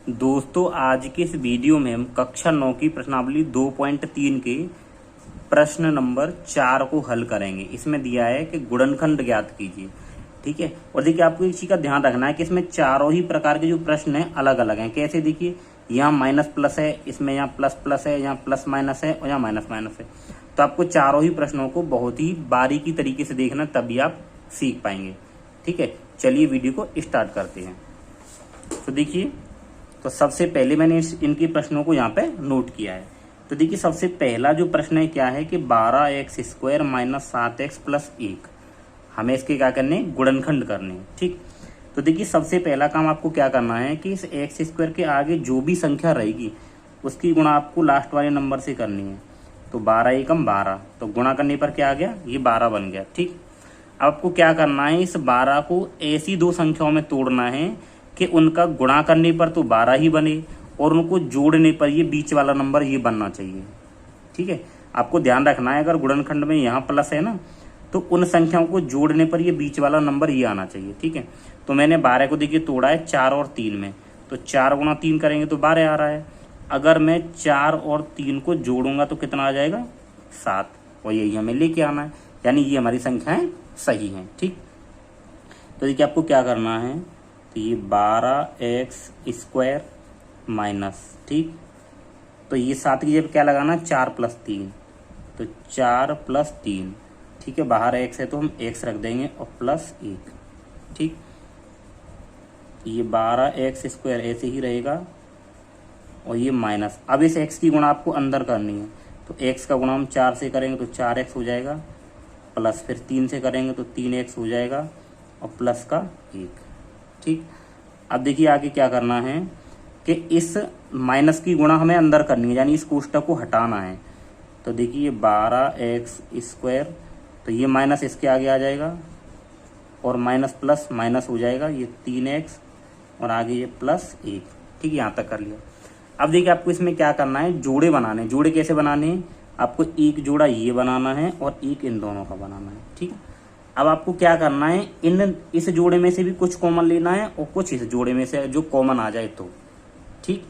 दोस्तों आज के इस वीडियो में हम कक्षा 9 की प्रश्नावली 2.3 के प्रश्न नंबर 4 को हल करेंगे। इसमें दिया है कि गुणनखंड ज्ञात कीजिए। ठीक है, और देखिए आपको इस चीज का ध्यान रखना है कि इसमें चारों ही प्रकार के जो प्रश्न हैं अलग अलग हैं। कैसे, देखिए यहाँ माइनस प्लस है, इसमें यहाँ प्लस प्लस है, यहाँ प्लस माइनस है और यहाँ माइनस माइनस है। तो आपको चारों ही प्रश्नों को बहुत ही बारीकी तरीके से देखना, तभी आप सीख पाएंगे। ठीक है, चलिए वीडियो को स्टार्ट करते हैं। तो देखिए, तो सबसे पहले मैंने इनके प्रश्नों को यहाँ पे नोट किया है। तो देखिए सबसे पहला जो प्रश्न है क्या है कि 12x² माइनस 7x प्लस 1, हमें इसके क्या करने, गुणनखंड करने। ठीक, तो देखिए सबसे पहला काम आपको क्या करना है कि इस x² के आगे जो भी संख्या रहेगी उसकी गुणा आपको लास्ट वाले नंबर से करनी है। तो 12 एकम 12, तो गुणा करने पर क्या आ गया, ये 12 बन गया। ठीक, अब आपको क्या करना है, इस 12 को ऐसी दो संख्याओं में तोड़ना है कि उनका गुणा करने पर तो 12 ही बने और उनको जोड़ने पर ये बीच वाला नंबर ये बनना चाहिए। ठीक है, आपको ध्यान रखना है अगर गुणनखंड में यहाँ प्लस है ना, तो उन संख्याओं को जोड़ने पर ये बीच वाला नंबर ये आना चाहिए। ठीक है, तो मैंने 12 को देखिए तोड़ा है 4 और 3 में, तो 4 गुणा 3 करेंगे तो 12 आ रहा है। अगर मैं 4 और 3 को जोड़ूंगा तो कितना आ जाएगा, 7, और यही हमें लेके आना है, यानी ये हमारी संख्याएं सही हैं। ठीक, तो देखिए आपको क्या करना है, तो ये 12x² माइनस, ठीक, तो ये 7 की जगह क्या लगाना, 4 प्लस 3, तो 4 प्लस 3। ठीक है, बाहर x है तो हम x रख देंगे और प्लस 1। ठीक, ये 12x² ऐसे ही रहेगा और ये माइनस। अब इस x की गुणा आपको अंदर करनी है, तो x का गुणा हम 4 से करेंगे तो 4x हो जाएगा, प्लस फिर 3 से करेंगे तो 3x हो जाएगा और प्लस का 1। ठीक, अब देखिए आगे क्या करना है कि इस माइनस की गुणा हमें अंदर करनी है, यानी इस कोष्टक को हटाना है। तो देखिए 12x², तो ये माइनस इसके आगे आ जाएगा और माइनस प्लस माइनस हो जाएगा, ये 3x और आगे ये प्लस 1। ठीक है, यहाँ तक कर लिया। अब देखिए आपको इसमें क्या करना है, जोड़े बनाने। जोड़े कैसे बनाने हैं, आपको एक जोड़ा ये बनाना है और एक इन दोनों का बनाना है। ठीक, अब आपको क्या करना है, इस जोड़े में से भी कुछ कॉमन लेना है और कुछ इस जोड़े में से जो कॉमन आ जाए तो। ठीक,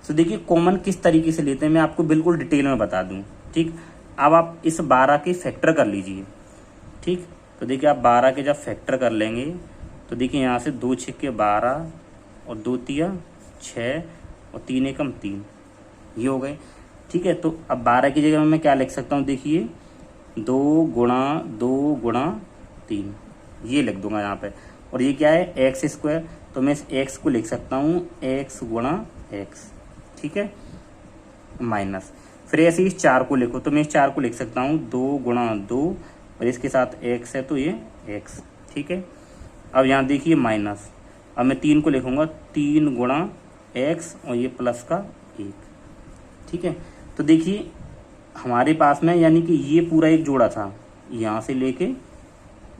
तो देखिए कॉमन किस तरीके से लेते हैं मैं आपको बिल्कुल डिटेल में बता दूं। ठीक, अब आप इस 12 के फैक्टर कर लीजिए। ठीक, तो देखिए आप 12 के जब फैक्टर कर लेंगे तो देखिए यहाँ से 2 छक्के 12 और 2 तिया 6 और 3 एकम 3, ये हो गए। ठीक है, तो अब 12 की जगह मैं क्या लिख सकता हूँ, देखिए 2 गुणा 2 गुणा 3, ये लिख दूंगा यहाँ पे। और ये क्या है, x², तो मैं इस x को लिख सकता हूँ x गुणा x। ठीक है, माइनस फिर ऐसे इस 4 को लिखो, तो मैं इस 4 को लिख सकता हूँ 2 गुणा 2 और इसके साथ x है तो ये x। ठीक है, अब यहाँ देखिए माइनस, अब मैं 3 को लिखूंगा 3 गुणा x और ये प्लस का 1। ठीक है, तो देखिए हमारे पास में यानी कि ये पूरा एक जोड़ा था यहाँ से लेके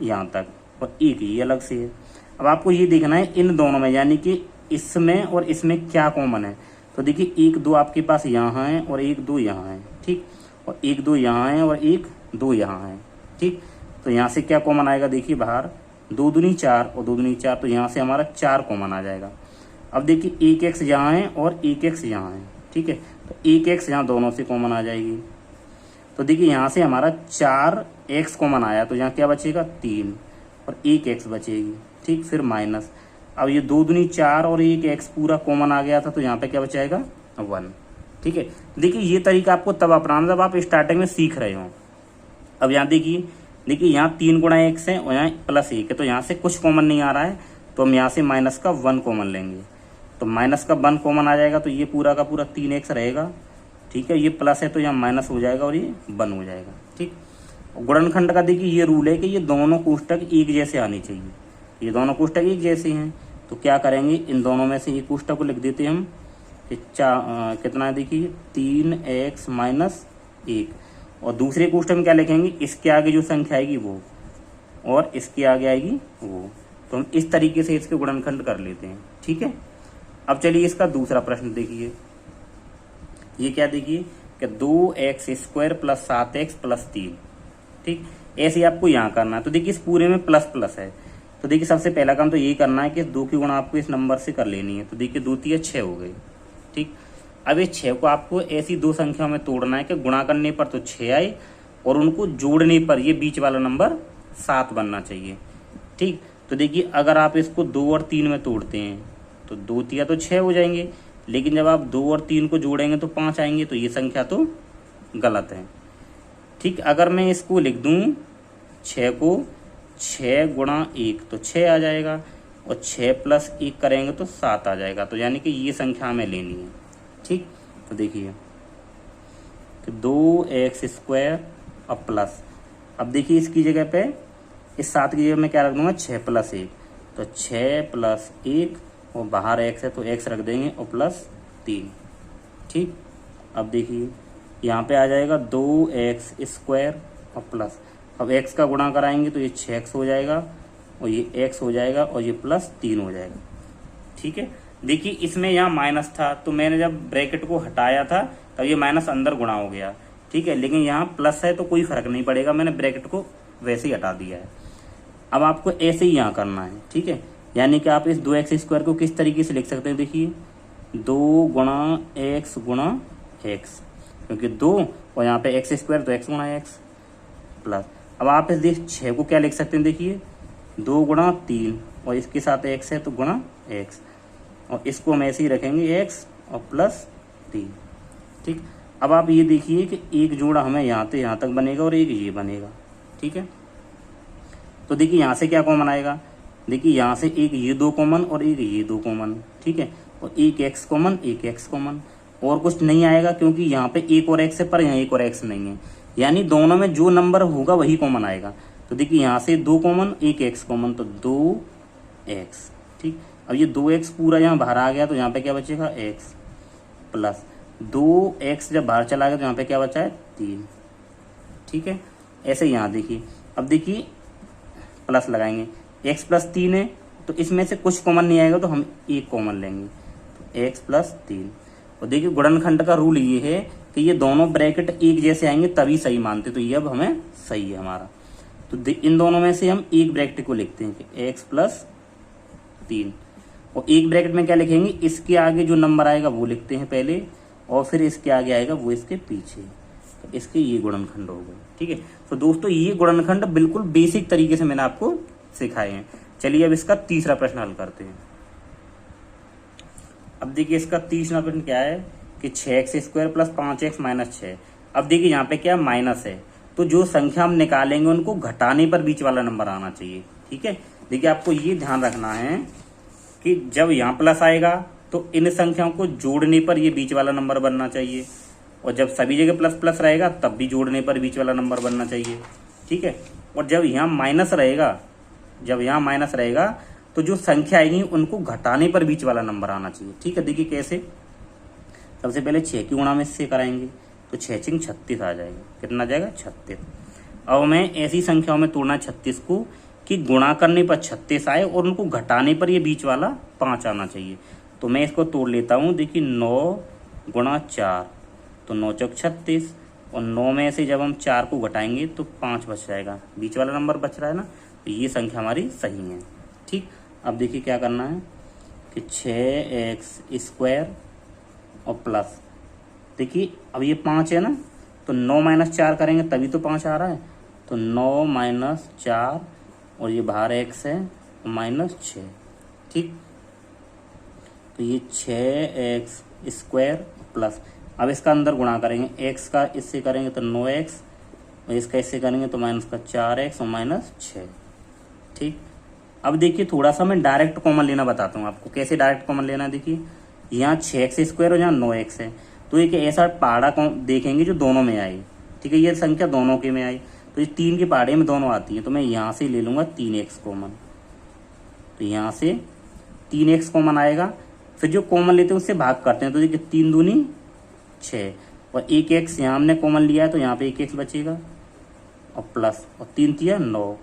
यहाँ तक और एक ये अलग से है। अब आपको ये देखना है इन दोनों में, यानी कि इसमें और इसमें क्या कॉमन है। तो देखिए 1 2 आपके पास यहाँ है और 1 2 यहाँ है। ठीक, और 1 2 यहाँ है और 1 2 यहाँ है। ठीक, तो यहाँ से क्या कॉमन आएगा, देखिए बाहर 2 दूनी 4 और 2 दूनी 4, तो यहाँ से हमारा 4 कॉमन आ जाएगा। अब देखिए 1x यहाँ है और 1x यहाँ है। ठीक है, तो 1x यहाँ दोनों से कॉमन आ जाएगी, तो देखिए यहाँ से हमारा 4x कॉमन आया, तो यहाँ क्या बचेगा 3 और 1x बचेगी। ठीक, फिर माइनस, अब ये 2 दूनी 4 और 1x पूरा कॉमन आ गया था, तो यहाँ पे क्या बचाएगा 1। ठीक है, देखिए ये तरीका आपको तब अपनाना जब आप स्टार्टिंग में सीख रहे हो। अब यहाँ देखिए यहाँ 3 गुणा x है और यहाँ प्लस 1 है, तो यहाँ से कुछ कॉमन नहीं आ रहा है, तो हम यहाँ से माइनस का 1 कॉमन लेंगे, तो माइनस का 1 कॉमन आ जाएगा, तो ये पूरा का पूरा 3x रहेगा। ठीक है, ये प्लस है तो यहाँ माइनस हो जाएगा और ये 1 हो जाएगा। ठीक, गुणनखंड का देखिए ये रूल है कि ये दोनों कोष्टक एक जैसे आने चाहिए, ये दोनों कोष्टक एक जैसे हैं। तो क्या करेंगे, इन दोनों में से एक कोष्टक को लिख देते हैं हम कि कितना है, देखिए 3x माइनस 1, और दूसरे कोष्टक में क्या लिखेंगे, इसके आगे जो संख्या आएगी वो और इसके आगे आएगी वो। तो हम इस तरीके से इसके गुणनखंड कर लेते हैं। ठीक है, अब चलिए इसका दूसरा प्रश्न देखिए। ये क्या, देखिए कि 2x² प्लस 7x प्लस 3। ठीक, ऐसे आपको यहाँ करना है। तो देखिए इस पूरे में प्लस प्लस है, तो देखिए सबसे पहला काम तो यही करना है कि 2 की गुणा आपको इस नंबर से कर लेनी है। तो देखिए 2 तिया 6 हो गई। ठीक, अब इस 6 को आपको ऐसी दो संख्याओं में तोड़ना है कि गुणा करने पर तो 6 आए और उनको जोड़ने पर ये बीच वाला नंबर 7 बनना चाहिए। ठीक, तो देखिए अगर आप इसको 2 और 3 में तोड़ते हैं तो 2 तिया तो 6 हो जाएंगे, लेकिन जब आप 2 और 3 को जोड़ेंगे तो 5 आएंगे, तो ये संख्या तो गलत है। ठीक, अगर मैं इसको लिख दूं 6 को 6 गुणा 1 तो 6 आ जाएगा और 6 प्लस 1 करेंगे तो 7 आ जाएगा, तो यानी कि ये संख्या हमें लेनी है। ठीक, तो देखिए कि 2x² और प्लस, अब देखिए इसकी जगह पे इस 7 की जगह मैं क्या रख दूंगा 6 प्लस 1, तो 6 प्लस 1 और बाहर x है तो x रख देंगे और प्लस 3। ठीक, अब देखिए यहाँ पे आ जाएगा 2x² और प्लस, अब x का गुणा कराएंगे तो ये 6x हो जाएगा और ये x हो जाएगा और ये प्लस 3 हो जाएगा। ठीक है, देखिए इसमें यहाँ माइनस था तो मैंने जब ब्रैकेट को हटाया था तब ये माइनस अंदर गुणा हो गया। ठीक है, लेकिन यहाँ प्लस है तो कोई फर्क नहीं पड़ेगा, मैंने ब्रैकेट को वैसे ही हटा दिया है। अब आपको ऐसे ही यहाँ करना है। ठीक है, यानी कि आप इस 2x² को किस तरीके से लिख सकते हैं, देखिए 2 गुणा x गुणा x, क्योंकि 2 और यहाँ पे x² तो x गुणा x प्लस, अब आप इस 6 को क्या लिख सकते हैं, देखिए 2 गुणा 3 और इसके साथ x है तो गुणा x, और इसको हम ऐसे ही रखेंगे x और प्लस 3। ठीक, अब आप ये देखिए कि एक जोड़ा हमें यहाँ से यहाँ तक बनेगा और एक ये बनेगा। ठीक है, तो देखिए यहाँ से क्या कॉमन आएगा, देखिए यहाँ से एक ये 2 कॉमन और एक ये 2 कॉमन। ठीक है, और एक x कॉमन एक x कॉमन, और कुछ नहीं आएगा क्योंकि यहाँ पे एक और x है पर यहाँ एक और x नहीं है, यानी दोनों में जो नंबर होगा वही कॉमन आएगा। तो देखिए यहाँ से 2 कॉमन एक x कॉमन तो 2x। ठीक, अब ये 2x पूरा यहाँ बाहर आ गया तो यहाँ पे क्या बचेगा x प्लस 2x जब बाहर चला गया तो यहाँ पे क्या बचा है 3। ठीक है, ऐसे यहाँ देखिए, अब देखिए प्लस लगाएंगे, x प्लस 3 है तो इसमें से कुछ कॉमन नहीं आएगा तो हम एक कॉमन लेंगे, तो x प्लस 3। और देखिए गुणनखंड का रूल ये है कि ये दोनों ब्रैकेट एक जैसे आएंगे तभी सही मानते, तो ये अब हमें सही है हमारा। तो इन दोनों में से हम एक ब्रैकेट को लिखते हैं कि x प्लस 3, और एक ब्रैकेट में क्या लिखेंगे, इसके आगे जो नंबर आएगा वो लिखते हैं पहले और फिर इसके आगे आएगा वो इसके पीछे, तो इसके ये गुणनखंड हो गए। ठीक है, तो दोस्तों ये गुणनखंड बिल्कुल बेसिक तरीके से मैंने आपको सिखाए हैं। चलिए अब इसका तीसरा प्रश्न हल करते हैं। अब देखिए इसका तीसरा प्रश्न क्या है कि 6x² प्लस 5x माइनस 6। अब देखिए यहाँ पे क्या माइनस है, तो जो संख्या हम निकालेंगे उनको घटाने पर बीच वाला नंबर आना चाहिए। ठीक है, देखिए आपको ये ध्यान रखना है कि जब यहाँ प्लस आएगा तो इन संख्याओं को जोड़ने पर ये बीच वाला नंबर बनना चाहिए, और जब सभी जगह प्लस प्लस रहेगा तब भी जोड़ने पर बीच वाला नंबर बनना चाहिए। ठीक है, और जब यहाँ माइनस रहेगा तो जो संख्या आएगी उनको घटाने पर बीच वाला नंबर आना चाहिए। ठीक है, देखिए कैसे, सबसे पहले 6 की गुणा में इससे कराएंगे तो 6 6 36 आ जाएगा, कितना आ जाएगा 36। अब मैं ऐसी संख्याओं में तोड़ना 36 को कि गुणा करने पर 36 आए और उनको घटाने पर ये बीच वाला 5 आना चाहिए। तो मैं इसको तोड़ लेता हूँ, देखिए 9 गुणा 4 तो 9 चौक 36, और 9 में से जब हम 4 को घटाएंगे तो 5 बच जाएगा, बीच वाला नंबर बच रहा है ना, तो ये संख्या हमारी सही है। ठीक, अब देखिए क्या करना है कि 6x² और प्लस, देखिए अब ये 5 है ना, तो 9 माइनस 4 करेंगे तभी तो 5 आ रहा है, तो 9 माइनस 4 और ये बाहर x है माइनस 6। ठीक, तो ये 6x² प्लस, अब इसका अंदर गुणा करेंगे, x का इससे करेंगे तो 9x और इसका इससे करेंगे तो माइनस का 4x और माइनस 6। ठीक, अब देखिए थोड़ा सा मैं डायरेक्ट कॉमन लेना बताता हूँ आपको, कैसे डायरेक्ट कॉमन लेना है। देखिए यहाँ 6x² और यहाँ 9x है, तो एक ऐसा पहाड़ा देखेंगे जो दोनों में आए। ठीक है, ये संख्या दोनों के में आई, तो ये 3 के पहाड़े में दोनों आती है, तो मैं यहाँ से ले लूँगा 3x कॉमन, तो यहाँ से 3x कॉमन आएगा, फिर जो कॉमन लेते हैं उससे भाग करते हैं, तो देखिए 3 दूनी 6 और एक x यहाँ हमने कॉमन लिया है तो यहाँ पे एक x बचेगा और प्लस, और 3 तिया 9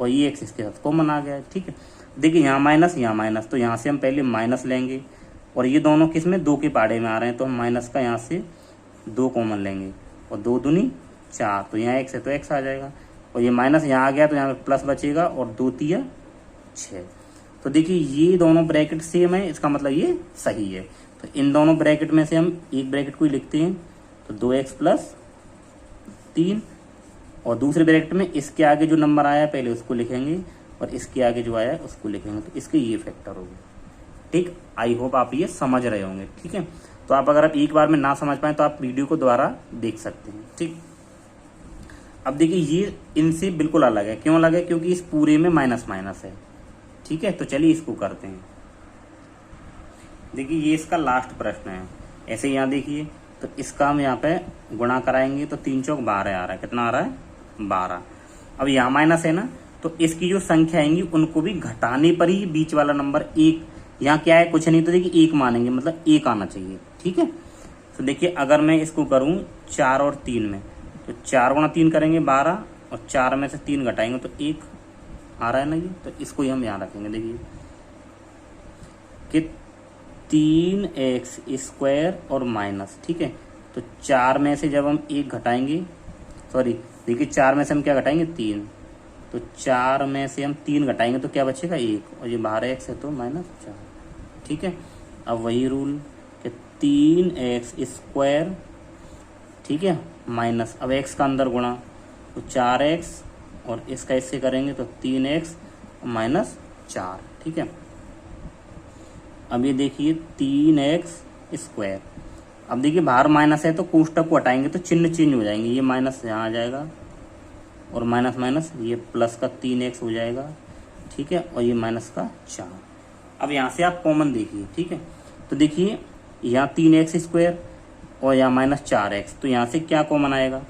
और ये x इसके साथ कॉमन आ गया है। ठीक है, देखिए यहाँ माइनस, तो यहाँ से हम पहले माइनस लेंगे, और ये दोनों किस में 2 के पहाड़े में आ रहे हैं, तो हम माइनस का यहाँ से 2 कॉमन लेंगे, और 2 दूनी 4 तो यहाँ x है तो x आ जाएगा, और ये माइनस यहाँ आ गया तो यहाँ पे प्लस बचेगा, और 2 तिया 6। तो देखिए ये दोनों ब्रैकेट सेम है, इसका मतलब ये सही है। तो इन दोनों ब्रैकेट में से हम एक ब्रैकेट को ही लिखते हैं, तो 2x प्लस 3, और दूसरे ब्रैकेट में इसके आगे जो नंबर आया पहले उसको लिखेंगे और इसके आगे जो आया उसको लिखेंगे, तो इसके ये फैक्टर होगा। ठीक, आई होप आप ये समझ रहे होंगे। ठीक है, तो आप अगर आप एक बार में ना समझ पाए तो आप वीडियो को दोबारा देख सकते हैं। ठीक, अब देखिए ये इनसे बिल्कुल अलग है। क्यों अलग है? क्योंकि इस पूरे में माइनस माइनस है। ठीक है, तो चलिए इसको करते हैं। देखिए ये इसका लास्ट प्रश्न है। ऐसे यहाँ देखिए, तो इसका हम यहाँ पे गुणा कराएंगे तो 3 चौक 12 आ रहा है। कितना आ रहा है? 12। अब यहाँ माइनस है ना, तो इसकी जो संख्या आएंगी उनको भी घटाने पर ही बीच वाला नंबर 1, यहाँ क्या है कुछ नहीं, तो देखिए 1 मानेंगे, मतलब 1 आना चाहिए। ठीक है, तो देखिए अगर मैं इसको करूँ 4 और 3 में, तो 4 गुणा 3 करेंगे 12, और 4 में से 3 घटाएंगे तो 1 आ रहा है ना ये, तो इसको ही हम यहाँ रखेंगे। देखिए कि 3x स्क्वायर और माइनस, ठीक है, तो 4 में से जब हम 1 घटाएंगे, सॉरी देखिए 4 में से हम क्या घटाएंगे? 3, तो 4 में से हम 3 घटाएंगे तो क्या बचेगा? 1, और ये बाहर x है तो -4। ठीक है, अब वही रूल कि 3x स्क्वायर, ठीक है, माइनस, अब x का अंदर गुणा, तो 4x और इसका इससे करेंगे तो 3x -4। ठीक है, अब ये देखिए 3x स्क्वायर, अब देखिए बाहर माइनस है तो कोष्टक को हटाएंगे तो चिन्ह चेंज हो जाएंगे, ये माइनस यहाँ आ जाएगा और माइनस माइनस ये प्लस का 3x हो जाएगा। ठीक है, और ये माइनस का 4। अब यहाँ से आप कॉमन देखिए। ठीक है, तो देखिए यहाँ 3x स्क्वायर और यहाँ -4x, तो यहाँ से क्या कॉमन आएगा?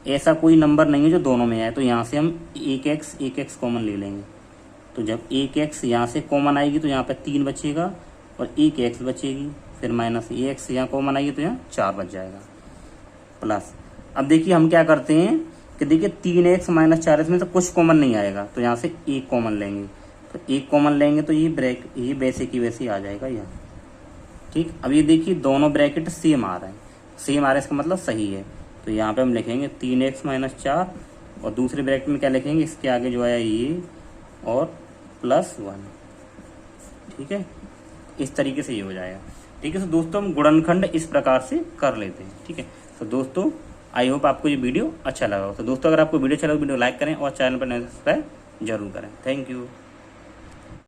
ऐसा कोई नंबर नहीं है जो दोनों में आए, तो यहाँ से हम 1x कॉमन ले लेंगे। तो जब 1x यहाँ से कॉमन आएगी तो यहाँ पे 3 बचेगा और 1x बचेगी, फिर -ax यहाँ कॉमन आएगी तो यहाँ 4 बच जाएगा, प्लस। अब देखिए हम क्या करते हैं कि देखिए 3x -4x में से कुछ कॉमन नहीं आएगा, तो यहाँ से 1 कॉमन लेंगे, तो 1 कॉमन लेंगे तो ये वैसे की वैसे आ जाएगा यहाँ। ठीक, अब ये देखिए दोनों ब्रैकेट सेम आ रहे हैं, सेम आ रहा है, इसका मतलब सही है। तो यहाँ पे हम लिखेंगे 3x -4 और दूसरे ब्रैकेट में क्या लिखेंगे? इसके आगे जो आया ये और +1। ठीक है, इस तरीके से ये हो जाएगा। ठीक है, तो दोस्तों हम गुणनखंड इस प्रकार से कर लेते हैं। ठीक है, तो दोस्तों आई होप आपको ये वीडियो अच्छा लगा हो। तो दोस्तों अगर आपको वीडियो अच्छा लगा तो वीडियो लाइक करें और चैनल पर सब्सक्राइब जरूर करें। Thank you.